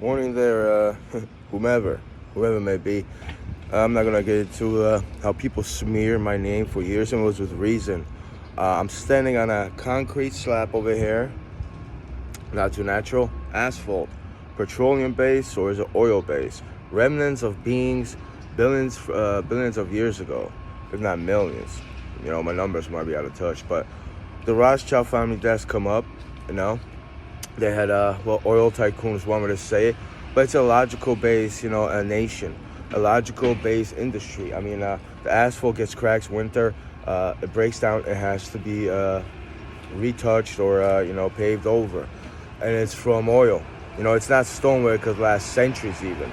Morning there, whomever it may be. I'm not gonna get into how people smear my name for years, and it was with reason. I'm standing on a concrete slab over here, not too natural, asphalt, petroleum base or is it oil base? Remnants of beings, billions of years ago, if not millions. You know, my numbers might be out of touch, but the Rothschild family does come up, you know. They had, oil tycoons want me to say it, but it's a logical base, a nation, a logical base industry. I mean, the asphalt gets cracks winter, it breaks down, it has to be retouched or, paved over. And it's from oil. It's not stone where it could last centuries even.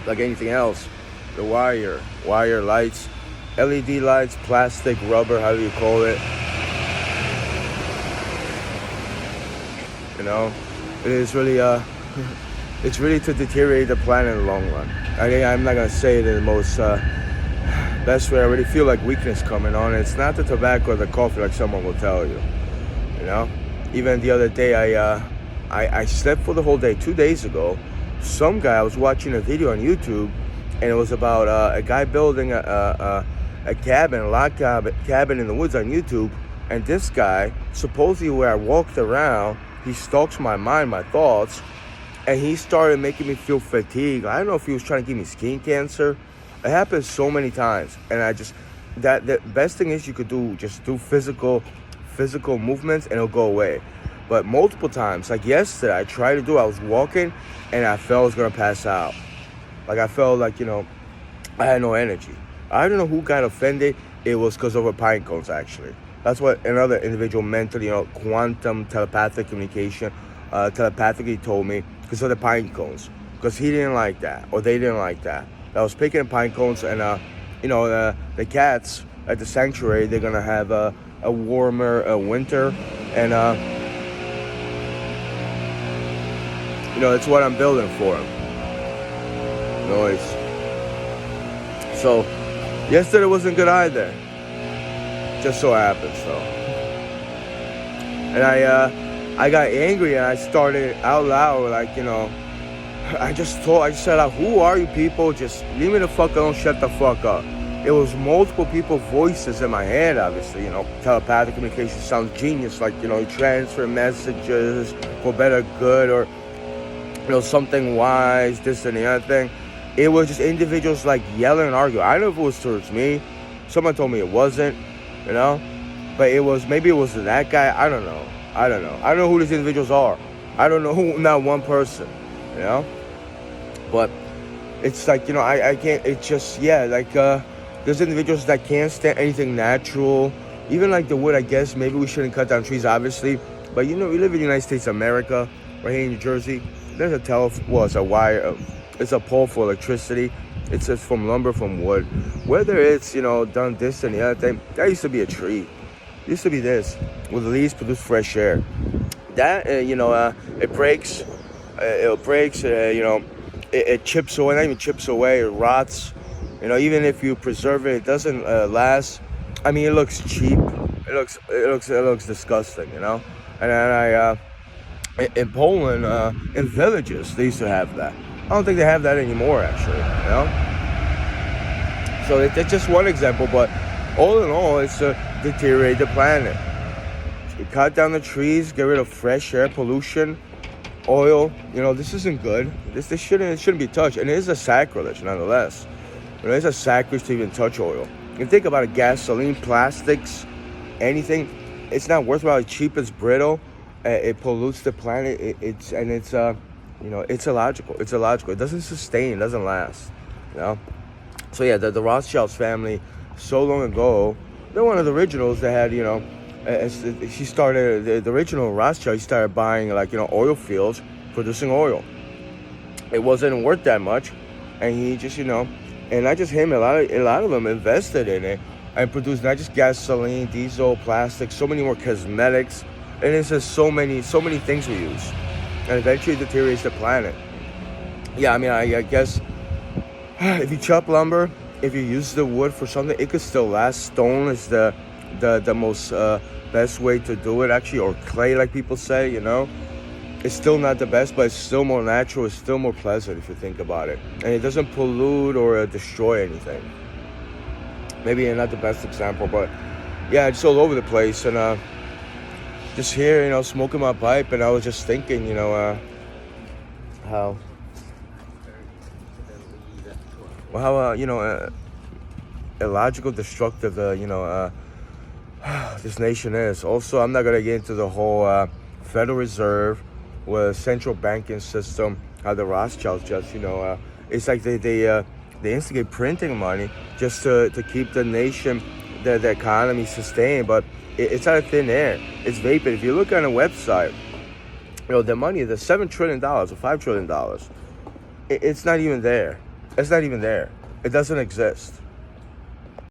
Like anything else, the wire lights, LED lights, plastic, rubber, however you call it. It is really, it's really to deteriorate the planet in the long run. I'm not gonna say it in the most best way. I really feel like weakness coming on. It's not the tobacco or the coffee, like someone will tell you. Even the other day, I slept for the whole day. 2 days ago, I was watching a video on YouTube, and it was about a guy building a log cabin in the woods on YouTube. And this guy, supposedly where I walked around, he stalks my mind, my thoughts, and he started making me feel fatigued. I don't know if he was trying to give me skin cancer. It happens so many times, and the best thing is you could do, just do physical movements and it'll go away. But multiple times, like yesterday, I was walking and I felt I was gonna pass out. Like I felt like, I had no energy. I don't know who got offended. It was because of pine cones, actually. That's what another individual mentally, quantum telepathic communication, telepathically told me, because of the pine cones. Because he didn't like that, or they didn't like that. I was picking pine cones, and the cats at the sanctuary, they're gonna have a warmer winter, and it's what I'm building for them. Noise. So yesterday wasn't good either. Just so happens, so. And I got angry, and I started out loud, like, I just said out, who are you people? Just leave me the fuck alone, shut the fuck up. It was multiple people's voices in my head, obviously, telepathic communication sounds genius, like, transfer messages for better good, or, something wise, this and the other thing. It was just individuals like yelling and arguing. I don't know if it was towards me. Someone told me it wasn't. But maybe it was that guy. I don't know. I don't know who these individuals are. I don't know who, not one person, But it's like, I can't, it's just, there's individuals that can't stand anything natural. Even like the wood, I guess, maybe we shouldn't cut down trees, obviously. But, we live in the United States of America, right here in New Jersey. There's it's a wire, it's a pole for electricity. It's just from lumber, from wood. Whether it's, done this and the other thing, that used to be a tree. It used to be this, with leaves produce fresh air. That, it breaks, it chips away, not even chips away, it rots. Even if you preserve it, it doesn't last. I mean, it looks cheap. It looks disgusting, And then in Poland, in villages, they used to have that. I don't think they have that anymore, actually, So that's just one example, but all in all, it's to deteriorate the planet. You cut down the trees, get rid of fresh air, pollution, oil. This isn't good. It shouldn't be touched, and it is a sacrilege, nonetheless. It's a sacrilege to even touch oil. You think about it, gasoline, plastics, anything. It's not worthwhile. It's cheap. It's brittle. It pollutes the planet. It's illogical. It's illogical. It doesn't sustain. It doesn't last. So yeah, the Rothschilds family, so long ago, they're one of the originals that had, she started, the original Rothschild, he started buying oil fields, producing oil. It wasn't worth that much, and he just, and not just him, a lot of them invested in it and produced not just gasoline, diesel, plastic, so many more cosmetics, and it's just so many things we use, and eventually it deteriorates the planet. Yeah, I mean, I guess if you chop lumber, if you use the wood for something, it could still last. Stone is the most best way to do it, actually, or clay, like people say, it's still not the best, but it's still more natural. It's still more pleasant if you think about it. And it doesn't pollute or destroy anything. Maybe not the best example, but yeah, it's all over the place. And just here, smoking my pipe, and I was just thinking, how illogical, destructive, this nation is. Also, I'm not gonna get into the whole Federal Reserve with central banking system, how the Rothschilds just, it's like they instigate printing money just to keep the nation, the economy sustained, but it's out of thin air. It's vapid. If you look on a website, the money, the $7 trillion or $5 trillion, it's not even there. It's not even there. It doesn't exist.